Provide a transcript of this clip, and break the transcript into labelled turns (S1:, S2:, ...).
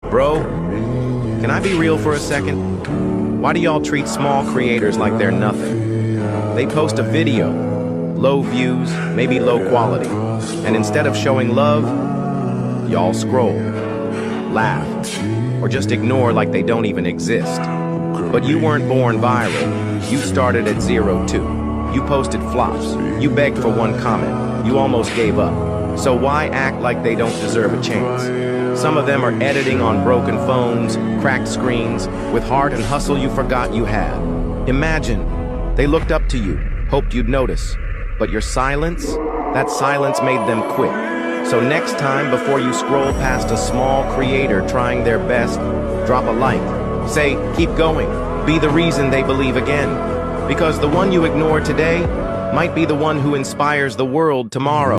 S1: Bro, can I be real for a second? Why do y'all treat small creators like they're nothing? They post a video, low views, maybe low quality, and instead of showing love, y'all scroll, laugh, or just ignore like they don't even exist. But you weren't born viral. You started at 0 too. You posted flops. You begged for one comment. You almost gave up. So why act like they don't deserve a chance? Some of them are editing on broken phones, cracked screens, with heart and hustle you forgot you had. Imagine, they looked up to you, hoped you'd notice. But your silence, that silence made them quit. So next time, before you scroll past a small creator trying their best, drop a like. Say, keep going. Be the reason they believe again. Because the one you ignore today might be the one who inspires the world tomorrow.